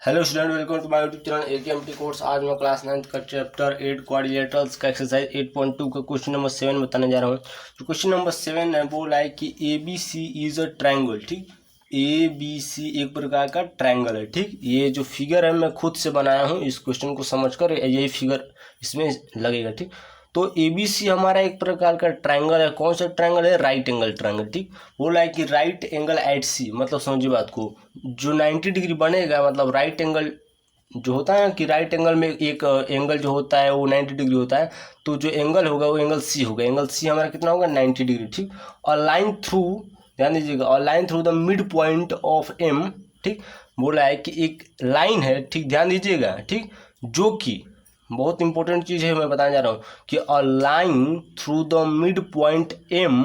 Hello student, welcome to my YouTube channel AKMT course. आज मैं class 9 का chapter 8 quadrilaterals का एक्सरसाइज 8.2 का क्वेश्चन नंबर 7 बताने जा रहा हूँ। जो क्वेश्चन नंबर 7 है वो लाइक कि A B C is a triangle. ठीक, ए बी सी एक प्रकार का ट्रायंगल है। ठीक, ये जो फिगर है मैं खुद से बनाया हूँ, इस क्वेश्चन को समझकर यही फिगर इसमें लगेगा। ठीक, तो ए बी सी हमारा एक प्रकार का ट्रायंगल है। कौन सा ट्रायंगल है? Right angle triangle. ठीक, वो लाइक कि राइट एंगल एट सी, मतलब समझिए बात को, जो 90 डिग्री बनेगा, मतलब राइट एंगल जो होता है कि राइट एंगल में एक एंगल जो होता है वो 90 डिग्री होता है, तो जो एंगल होगा वो एंगल सी होगा। एंगल सी हमारा कितना होगा? 90 डिग्री। ठीक, और लाइन थ्रू, ध्यान दीजिएगा, और line through the mid point of M. ठीक, बोला है कि एक लाइन है, ठीक ध्यान दीजिएगा, ठीक, जो कि बहुत इंपॉर्टेंट चीज़ है, मैं बताने जा रहा हूँ कि a line through the mid point M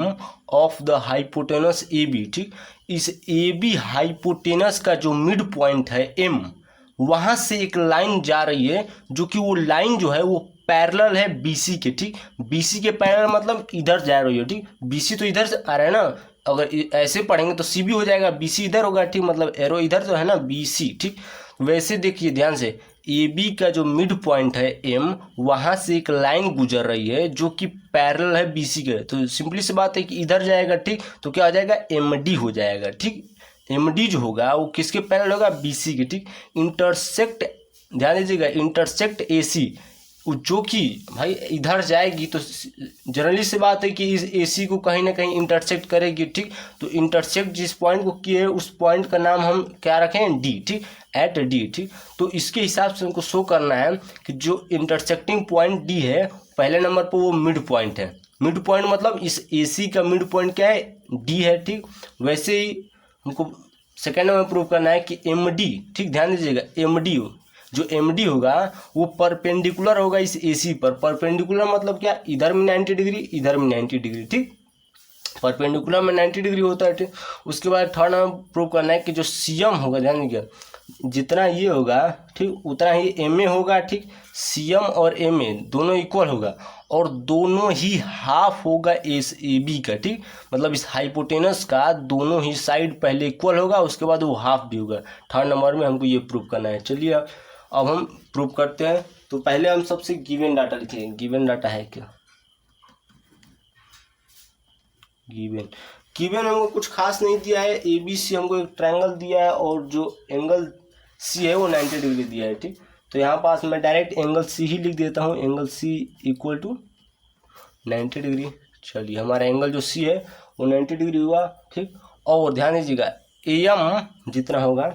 of the hypotenuse A B. ठीक, इस ए बी हाइपोटेनस का जो मिड पॉइंट है एम, वहाँ से एक लाइन जा रही है, जो कि वो लाइन जो है वो पैरेलल है बीसी के। ठीक, बीसी के पैरेलल मतलब इधर जा रही है। ठीक, बीसी तो इधर से आ रहा है ना, अगर ऐसे पढ़ेंगे तो सी भी हो जाएगा, बीसी इधर होगा। ठीक, मतलब एरो इधर तो है ना, बीसी। ठीक, वैसे देखिए ध्यान से, ए बी का जो मिड पॉइंट है एम, वहाँ से एक लाइन गुजर रही है जो कि पैरेलल है बीसी के। तो सिंपली सी बात है कि इधर जाएगा। ठीक, तो क्या हो जाएगा? एम डी हो जाएगा। ठीक, एम डी जो होगा वो किसके पैरेलल होगा? बीसी के। ठीक, इंटरसेक्ट, ध्यान दीजिएगा, इंटरसेक्ट ए सी, जो कि भाई इधर जाएगी तो जनरली से बात है कि इस ए सी को कहीं ना कहीं इंटरसेक्ट करेगी। ठीक, तो इंटरसेक्ट जिस पॉइंट को किए उस पॉइंट का नाम हम क्या रखें? डी। ठीक, एट डी। ठीक, तो इसके हिसाब से हमको शो करना है कि जो इंटरसेक्टिंग पॉइंट डी है, पहले नंबर पर वो मिड पॉइंट है। मिड पॉइंट मतलब इस ए सी का मिड पॉइंट क्या है? डी है। ठीक, वैसे ही हमको सेकेंड में प्रूव करना है कि एम डी, ठीक ध्यान दीजिएगा, एम डी, जो एम डी होगा वो परपेंडिकुलर होगा इस ए सी पर। परपेंडिकुलर मतलब क्या? इधर में 90 डिग्री, इधर में 90 डिग्री। ठीक, परपेंडिकुलर में 90 डिग्री होता है। ठीक, उसके बाद थर्ड हमें प्रूव करना है कि जो सी एम होगा, ध्यान दीजिएगा, जितना ये होगा ठीक उतना ही एम ए होगा। ठीक, सी एम और एम ए दोनों इक्वल होगा, और दोनों ही हाफ होगा एस ए बी का। ठीक, मतलब इस हाइपोटेनस का दोनों ही साइड पहले इक्वल होगा, उसके बाद वो हाफ भी होगा। थर्ड नंबर में हमको ये प्रूव करना है। चलिए अब हम प्रूव करते हैं। तो पहले हम सबसे गिवन डाटा लिखेंगे। गिवन डाटा है क्या? गिवन, गिवन हमको कुछ खास नहीं दिया है। ए बी सी हमको एक ट्रायंगल दिया है, और जो एंगल सी है वो 90 डिग्री दिया है। ठीक, तो यहाँ पास मैं डायरेक्ट एंगल सी ही लिख देता हूँ। Angle C equal to 90 degree. चलिए, हमारा एंगल जो सी है वो 90 डिग्री हुआ। ठीक, और ध्यान दीजिएगा, ए एम जितना होगा,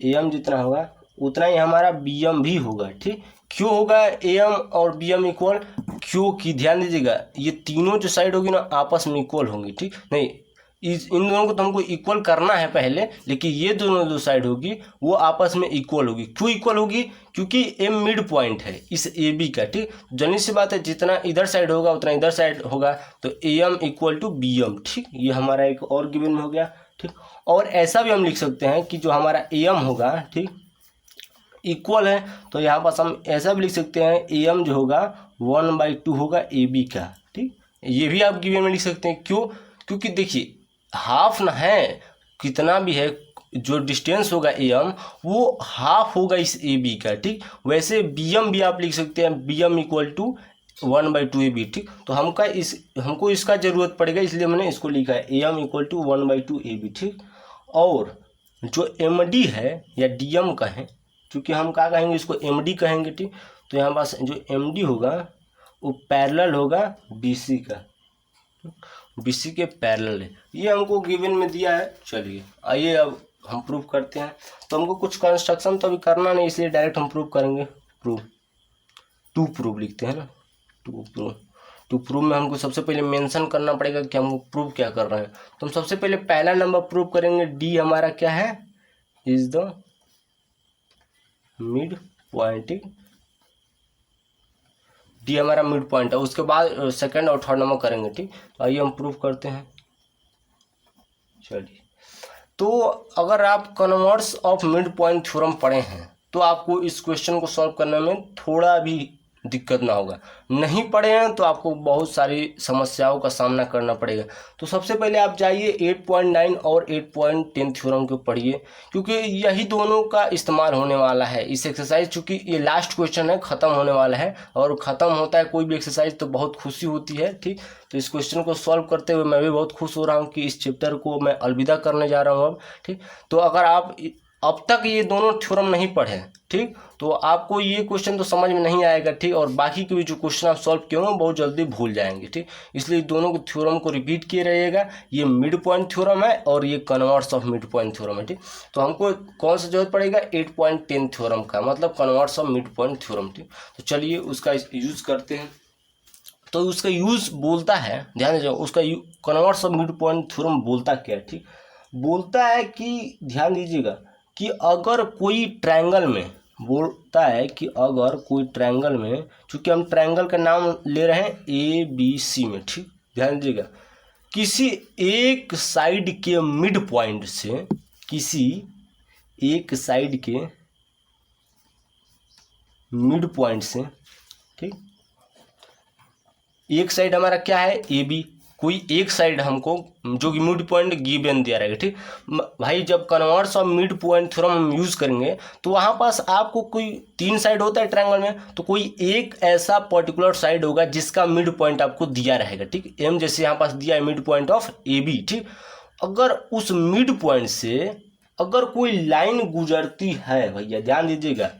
ए एम जितना होगा उतना ही हमारा बी एम भी होगा। ठीक, क्यों होगा ए एम और बी एम इक्वल? क्योंकि ध्यान दीजिएगा, ये तीनों जो साइड होगी ना आपस में इक्वल होंगी। ठीक, नहीं, इन दोनों को तो हमको इक्वल करना है पहले, लेकिन ये दोनों जो साइड होगी वो आपस में इक्वल होगी। क्यों इक्वल होगी? क्योंकि एम मिड पॉइंट है इस ए बी का। ठीक, जनरली सी बात है, जितना इधर साइड होगा उतना इधर साइड होगा, तो A M equal to B M. ठीक, ये हमारा एक और गिवन में हो गया। ठीक, और ऐसा भी हम लिख सकते हैं कि जो हमारा ए एम होगा, ठीक, इक्वल है, तो यहाँ पास हम ऐसा भी लिख सकते हैं, ए एम जो होगा 1/2 होगा ए बी का। ठीक, ये भी आप गिवन में लिख सकते हैं। क्यों? क्योंकि देखिए हाफ ना है, कितना भी है, जो डिस्टेंस होगा ए एम वो हाफ होगा इस ए बी का। ठीक, वैसे बी एम भी आप लिख सकते हैं, B M equal to 1/2 A B. ठीक, तो हमको इसका ज़रूरत पड़ेगा, इसलिए मैंने इसको लिखा है A M equal to 1/2 A B. ठीक, और जो एम डी है या डी एम का है, क्योंकि हम क्या कहेंगे, इसको एम डी कहेंगे। ठीक, तो यहाँ पास जो एम डी होगा वो पैरेलल होगा बी सी का, बी सी के पैरेलल है। ये हमको गिवन में दिया है। चलिए आइए अब हम प्रूव करते हैं। तो हमको कुछ कंस्ट्रक्शन तो अभी करना नहीं, इसलिए डायरेक्ट हम प्रूव करेंगे। प्रूव, टू प्रूव लिखते हैं ना, टू प्रूव। टू प्रूव में हमको सबसे पहले मेंशन करना पड़ेगा कि हम प्रूव क्या कर रहे हैं। तो हम सबसे पहले पहला नंबर प्रूव करेंगे। डी हमारा क्या है? Is the mid point. D हमारा मिड पॉइंट है। उसके बाद सेकंड और थर्ड नंबर करेंगे। ठीक, आइए हम प्रूव करते हैं। चलिए, तो अगर आप converse of mid point theorem पढ़े हैं तो आपको इस क्वेश्चन को सॉल्व करने में थोड़ा भी दिक्कत ना होगा। नहीं पढ़े हैं तो आपको बहुत सारी समस्याओं का सामना करना पड़ेगा। तो सबसे पहले आप जाइए 8.9 और 8.10 थ्योरम को पढ़िए, क्योंकि यही दोनों का इस्तेमाल होने वाला है इस एक्सरसाइज। चूँकि ये लास्ट क्वेश्चन है, ख़त्म होने वाला है, और ख़त्म होता है कोई भी एक्सरसाइज तो बहुत खुशी होती है। ठीक, तो इस क्वेश्चन को सॉल्व करते हुए मैं भी बहुत खुश हो रहा हूँ कि इस चैप्टर को मैं अलविदा करने जा रहा हूँ अब। ठीक, तो अगर आप अब तक ये दोनों थ्योरम नहीं पढ़े, ठीक, तो आपको ये क्वेश्चन तो समझ में नहीं आएगा। ठीक, और बाकी के भी जो क्वेश्चन आप सॉल्व किए होंगे बहुत जल्दी भूल जाएंगे। ठीक, इसलिए दोनों के थ्योरम को रिपीट किए रहिएगा। ये मिड पॉइंट थ्योरम है और ये converse of mid point theorem है। ठीक, तो हमको कौन सा जरूरत पड़ेगा, 8.10 थ्योरम का, मतलब converse of mid point theorem. ठीक, तो चलिए उसका यूज़ करते हैं। तो उसका यूज़ बोलता है, ध्यान दीजिए, उसका converse of mid point theorem बोलता क्या है। ठीक, बोलता है कि ध्यान दीजिएगा कि अगर कोई ट्रायंगल में, बोलता है कि अगर कोई ट्रायंगल में, चूंकि हम ट्रायंगल का नाम ले रहे हैं ABC में, ठीक, ध्यान दीजिएगा, किसी एक साइड के मिड पॉइंट से, किसी एक साइड के मिड पॉइंट से, ठीक, एक साइड हमारा क्या है AB, कोई एक साइड हमको जो कि मिड पॉइंट गिवन दिया रहेगा। ठीक भाई, जब converse of mid point theorem हम यूज़ करेंगे तो वहाँ पास आपको कोई 3 साइड होता है ट्रायंगल में, तो कोई एक ऐसा पर्टिकुलर साइड होगा जिसका मिड पॉइंट आपको दिया रहेगा। ठीक, M जैसे यहाँ पास दिया है मिड पॉइंट ऑफ AB। ठीक, अगर उस मिड पॉइंट से अगर कोई लाइन गुजरती है, भैया ध्यान दीजिएगा,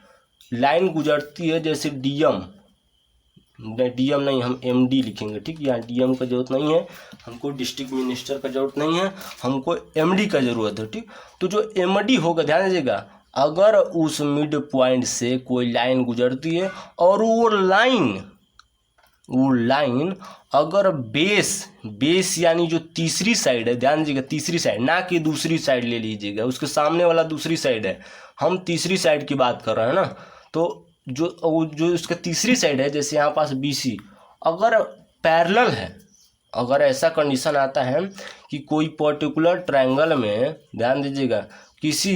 लाइन गुजरती है, जैसे डीएम नहीं, हम MD लिखेंगे। ठीक, यहाँ डीएम का जरूरत नहीं है, हमको डिस्ट्रिक्ट मिनिस्टर का जरूरत नहीं है, हमको MD का जरूरत है। ठीक, तो जो MD होगा, ध्यान दीजिएगा, अगर उस मिड पॉइंट से कोई लाइन गुजरती है और वो लाइन अगर बेस यानी जो तीसरी साइड है, ध्यान दीजिएगा, तीसरी साइड, ना कि दूसरी साइड ले लीजिएगा, उसके सामने वाला दूसरी साइड है, हम तीसरी साइड की बात कर रहे हैं ना। तो जो उसका तीसरी साइड है, जैसे यहाँ पास BC, अगर पैरेलल है, अगर ऐसा कंडीशन आता है कि कोई पर्टिकुलर ट्रायंगल में, ध्यान दीजिएगा, किसी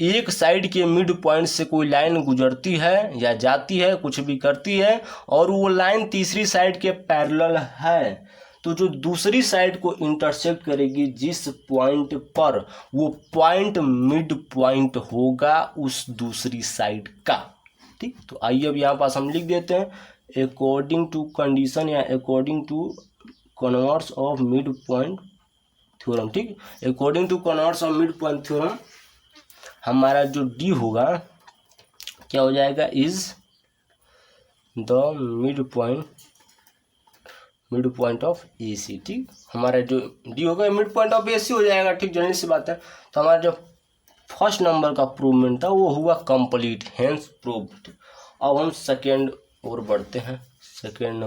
एक साइड के मिड पॉइंट से कोई लाइन गुजरती है या जाती है, कुछ भी करती है, और वो लाइन तीसरी साइड के पैरेलल है, तो जो दूसरी साइड को इंटरसेक्ट करेगी जिस पॉइंट पर, वो पॉइंट मिड पॉइंट होगा उस दूसरी साइड का। ठीक, तो आइए अब यहाँ पास हम लिख देते हैं अकॉर्डिंग टू कंडीशन या according to converse of mid point theorem. ठीक, according to converse of mid point theorem हमारा जो D होगा क्या हो जाएगा, is the mid point of AC। ठीक, हमारा जो D होगा मिड पॉइंट ऑफ AC हो जाएगा। ठीक, जनरल सी बात है। तो हमारा जो फर्स्ट नंबर का प्रूवमेंट था वो हुआ कंप्लीट, हेंस प्रूव्ड। अब हम सेकेंड और बढ़ते हैं। सेकेंड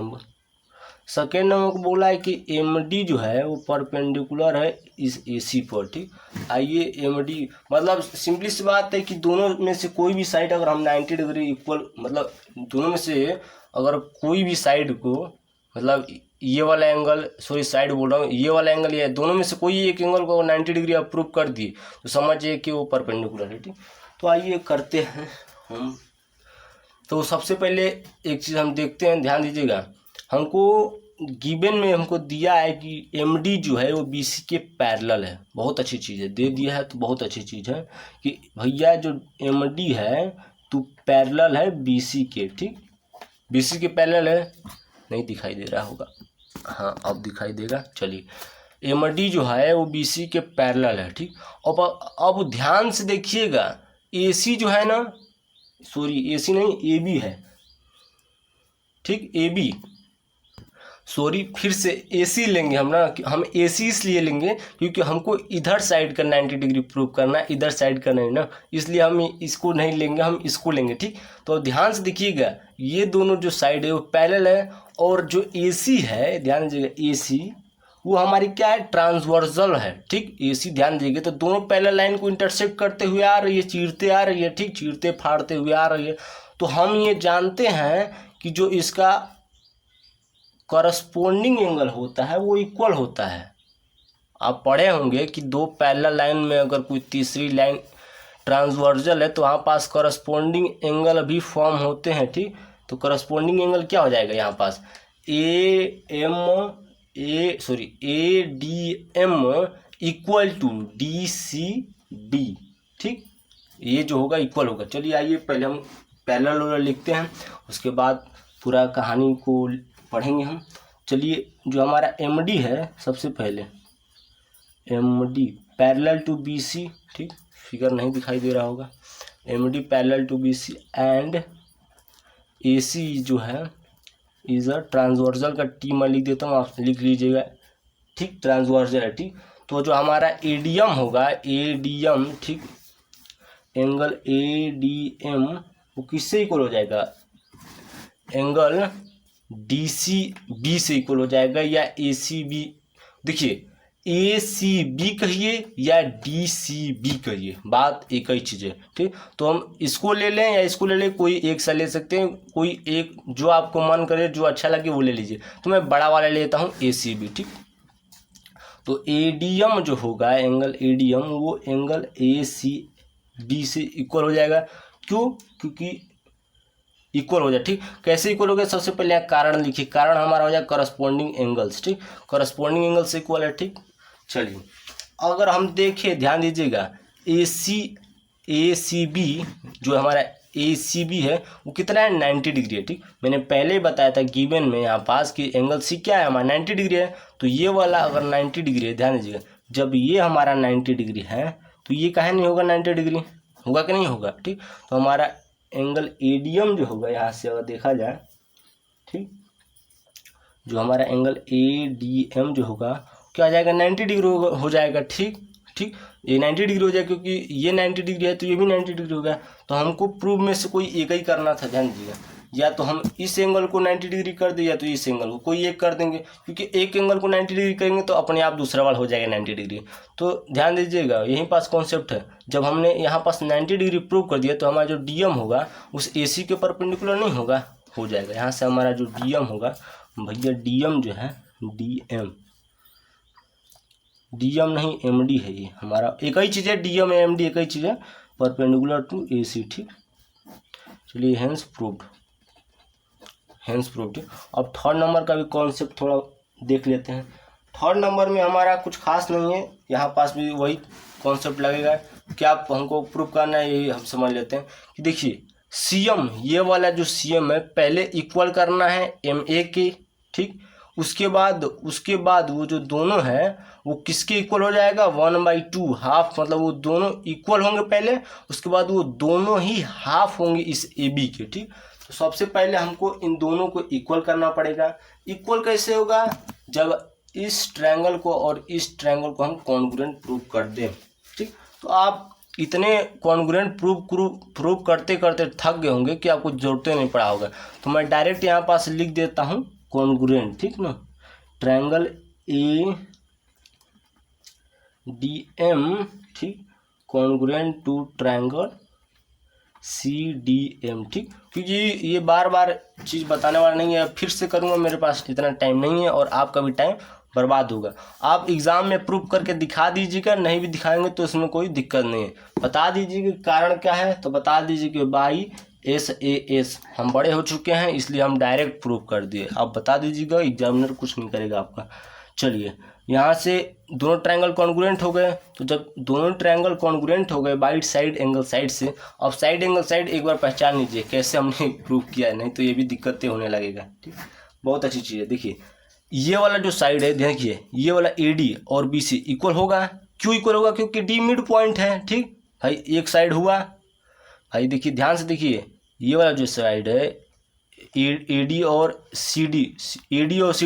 नंबर को बोला है कि MD जो है वो परपेंडिकुलर है इस AC पर। ठीक, आइए MD मतलब सिंपली सी बात है कि दोनों में से कोई भी साइड अगर हम 90 डिग्री इक्वल, मतलब दोनों में से अगर कोई भी साइड को, मतलब ये वाला एंगल, सॉरी साइड बोल रहा हूँ, ये वाला एंगल, ये दोनों में से कोई एक एंगल को 90 डिग्री आप प्रूव कर दिए तो समझिए कि वो परपेंडिकुलर है। ठीक, तो आइए करते हैं हम। तो सबसे पहले एक चीज़ हम देखते हैं, ध्यान दीजिएगा, हमको गिवन में हमको दिया है कि MD जो है वो BC के पैरेलल है। बहुत अच्छी चीज़ है, दे दिया है तो बहुत अच्छी चीज़ है कि भैया जो MD है तो पैरेलल है BC के। ठीक, BC के पैरेलल है, नहीं दिखाई दे रहा होगा, हाँ अब दिखाई देगा। चलिए, MD जो है वो BC के पैरेलल है। ठीक, अब ध्यान से देखिएगा, AC जो है ना, सॉरी AC नहीं, AB है। ठीक, AB, सॉरी फिर से AC लेंगे हम ना, हम AC इसलिए लेंगे क्योंकि हमको इधर साइड का 90 डिग्री प्रूव करना है, इधर साइड का नहीं ना, इसलिए हम इसको नहीं लेंगे, हम इसको लेंगे। ठीक, तो ध्यान से देखिएगा, ये दोनों जो साइड है वो पैरेलल है, और जो AC है, ध्यान दीजिएगा, AC वो हमारी क्या है, ट्रांसवर्सल है। ठीक, AC ध्यान दीजिएगा, तो दोनों पैरेलल लाइन को इंटरसेक्ट करते हुए आ रही है, चीरते आ रही है। ठीक, चीरते फाड़ते हुए आ रही है। तो हम ये जानते हैं कि जो इसका करस्पोंडिंग एंगल होता है वो इक्वल होता है। आप पढ़े होंगे कि दो पैरेलल लाइन में अगर कोई तीसरी लाइन ट्रांसवर्जल है तो वहाँ पास करस्पोंडिंग एंगल भी फॉर्म होते हैं। ठीक, तो करस्पॉन्डिंग एंगल क्या हो जाएगा यहाँ पास A D M equal to D C D. ठीक, ये जो होगा इक्वल होगा। चलिए आइए पहले हम पैरेलल लिखते हैं, उसके बाद पूरा कहानी को पढ़ेंगे हम। चलिए जो हमारा एम डी है, सबसे पहले M D parallel to B C. ठीक, फिगर नहीं दिखाई दे रहा होगा। M D parallel to B C and A C जो है इज अ ट्रांसवर्सल का टी मैं लिख देता हूँ, आप लिख लीजिएगा। ठीक, ट्रांसवर्सल है। ठीक, तो जो हमारा एडीएम होगा, एडीएम, ठीक, एंगल एडीएम वो किससे इक्वल हो जाएगा, एंगल डीसीबी से इक्वल हो जाएगा या एसीबी। देखिए एसीबी कहिए या डीसीबी कहिए, बात एक ही चीज़ है। ठीक, तो हम इसको ले लें या इसको ले लें, कोई एक सा ले सकते हैं, कोई एक जो आपको मन करे, जो अच्छा लगे वो ले लीजिए। तो मैं बड़ा वाला लेता हूँ एसीबी। ठीक, तो एडीएम जो होगा, एंगल एडीएम वो एंगल एसीबी से इक्वल हो जाएगा। क्यों? क्योंकि इक्वल हो जाए। ठीक, कैसे इक्वल हो गया, सबसे पहले यहाँ कारण लिखिए। कारण हमारा हो जाए करस्पॉन्डिंग एंगल्स। ठीक, करस्पॉन्डिंग एंगल से इक्वल है। ठीक, चलिए अगर हम देखें, ध्यान दीजिएगा, एसीबी जो हमारा एसीबी है वो कितना है, 90 डिग्री है। ठीक, मैंने पहले ही बताया था गिवन में यहाँ पास कि एंगल सी क्या है हमारा, 90 डिग्री है। तो ये वाला अगर 90 डिग्री है, ध्यान दीजिएगा, जब ये हमारा 90 डिग्री है तो ये काहे नहीं होगा 90 डिग्री, होगा कि नहीं होगा। ठीक, तो हमारा एंगल एडीएम जो होगा, यहाँ से अगर देखा जाए, ठीक, जो हमारा एंगल एडीएम जो होगा क्या आ जाएगा, 90 डिग्री हो जाएगा। ठीक, ठीक, ये 90 डिग्री हो जाएगा, क्योंकि ये 90 डिग्री है तो ये भी 90 डिग्री हो गया। तो हमको प्रूव में से कोई एक ही करना था, ध्यान दीजिएगा, या तो हम इस एंगल को 90 डिग्री कर दें या तो इस एंगल को, कोई एक कर देंगे, क्योंकि एक एंगल को 90 डिग्री करेंगे तो अपने आप दूसरा वाला हो जाएगा 90 डिग्री। तो ध्यान दीजिएगा, यहीं पास कॉन्सेप्ट है। जब हमने यहाँ पास 90 डिग्री प्रूव कर दिया तो हमारा जो डीएम होगा उस एसी के परपेंडिकुलर नहीं होगा, हो जाएगा। यहाँ से हमारा जो डीएम होगा भैया, डीएम जो है, डीएम नहीं एमडी है, ये हमारा एक ही चीज़ है, डीएम एमडी एक ही चीज़ है, परपेंडिकुलर टू एसी। ठीक, चलिए हेंस प्रूव्ड। अब थर्ड नंबर का भी कॉन्सेप्ट थोड़ा देख लेते हैं। थर्ड नंबर में हमारा कुछ खास नहीं है, यहाँ पास भी वही कॉन्सेप्ट लगेगा। क्या हमको प्रूव करना है, यही हम समझ लेते हैं कि देखिए सीएम, ये वाला जो सीएम है पहले इक्वल करना है एमए के। ठीक, उसके बाद वो जो दोनों है वो किसके इक्वल हो जाएगा, 1/2 हाफ, मतलब वो दोनों इक्वल होंगे पहले, उसके बाद वो दोनों ही हाफ होंगे इस ए बी के। ठीक, तो सबसे पहले हमको इन दोनों को इक्वल करना पड़ेगा। इक्वल कैसे होगा, जब इस ट्रायंगल को और इस ट्रायंगल को हम कॉन्ग्रुएंट प्रूव कर दें। ठीक, तो आप इतने कॉन्ग्रुएंट प्रूव करते करते थक गए होंगे कि आपको जरूरत नहीं पड़ा होगा। तो मैं डायरेक्ट यहाँ पास लिख देता हूँ कॉन्ग्रुएंट। ठीक ना, ट्रायंगल ए डी एम, ठीक, congruent to triangle C D M. ठीक, क्योंकि ये बार बार चीज़ बताने वाला नहीं है, फिर से करूँगा, मेरे पास इतना टाइम नहीं है और आपका भी टाइम बर्बाद होगा। आप एग्ज़ाम में प्रूव करके दिखा दीजिएगा, नहीं भी दिखाएंगे तो इसमें कोई दिक्कत नहीं है। बता दीजिए कि कारण क्या है, तो बता दीजिए कि बाई SAS हम बड़े हो चुके हैं इसलिए हम डायरेक्ट प्रूव कर दिए। आप बता दीजिएगा, एग्जामिनर कुछ नहीं करेगा आपका। चलिए यहाँ से दोनों ट्रायंगल कॉन्ग्रुएंट हो गए, तो जब दोनों ट्रायंगल कॉन्ग्रुएंट हो गए बाइट साइड एंगल साइड से, अब साइड एंगल साइड एक बार पहचान लीजिए कैसे हमने प्रूव किया है, नहीं तो ये भी दिक्कतें होने लगेगा। ठीक, बहुत अच्छी चीज़ है। देखिए ये वाला जो साइड है, देखिए ये वाला AD और BC इक्वल होगा। क्यों इक्वल होगा, क्योंकि D मिड पॉइंट है। ठीक भाई, एक साइड हुआ भाई, देखिए ध्यान से देखिए, ये वाला जो साइड है AD और CD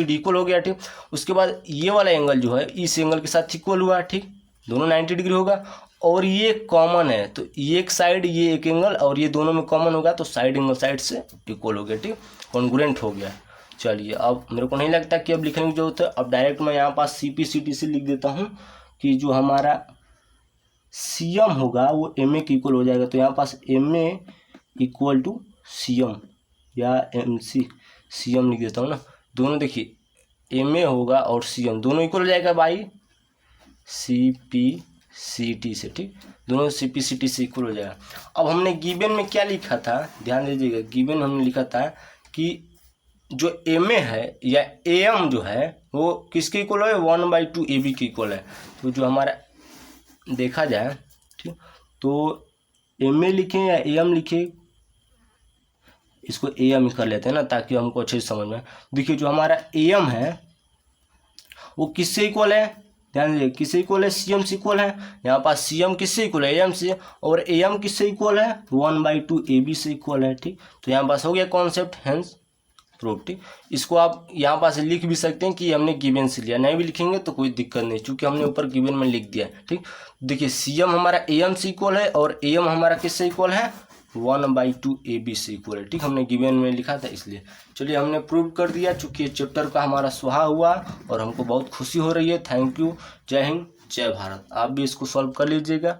इक्वल हो गया। ठीक, उसके बाद ये वाला एंगल जो है इस एंगल के साथ इक्वल हुआ। ठीक, दोनों 90 डिग्री होगा और ये कॉमन है, तो ये एक साइड ये एक एंगल और ये दोनों में कॉमन होगा, तो साइड एंगल साइड से इक्वल हो गया। ठीक, कॉन्ग्रुएंट हो गया। चलिए अब मेरे को नहीं लगता कि अब लिखने की जरूरत है, अब डायरेक्ट मैं यहाँ पास CP/CT से लिख देता हूँ कि जो हमारा CM होगा वो MA के इक्वल हो जाएगा। तो यहाँ पास MA इक्वल टू CM या MC, CM लिख देता हूँ ना, दोनों देखिए MA होगा और CM दोनों इक्वल हो जाएगा बाई CP/CT से। ठीक, दोनों CP/CT से इक्वल हो जाएगा। अब हमने गिवन में क्या लिखा था, ध्यान दीजिएगा, गिवन हमने लिखा था कि जो एम ए है या ए एम जो है वो किसके इक्वल है, 1/2 ए बी के इक्वल है। तो जो हमारा देखा जाए, ठीक, तो एम ए लिखें या ए एम लिखें, इसको ए एम कर लेते हैं ना ताकि हमको अच्छे से समझ में। देखिए जो हमारा ए एम है वो किससे इक्वल है, ध्यान दीजिए किससे इक्वल है, सी एम से इक्वल है। यहाँ पास सी एम किससे इक्वल है, ए एम से, और ए एम किससे इक्वल है, 1/2 ए बी से इक्वल है। ठीक, तो यहाँ पास हो गया कॉन्सेप्ट, हेंस प्रूफ। ठीक, इसको आप यहाँ पास लिख भी सकते हैं कि हमने गिवन से लिया, नहीं भी लिखेंगे तो कोई दिक्कत नहीं, क्योंकि हमने ऊपर गिवन में लिख दिया है। ठीक, देखिए सी एम हमारा ए एम से इक्वल है और ए एम हमारा किससे इक्वल है, 1/2 ए बी से इक्वल है। ठीक, हमने गिवन में लिखा था इसलिए। चलिए हमने प्रूव कर दिया, चूँकि ये चैप्टर का हमारा सुहा हुआ और हमको बहुत खुशी हो रही है। थैंक यू, जय हिंद, जय भारत। आप भी इसको सॉल्व कर लीजिएगा।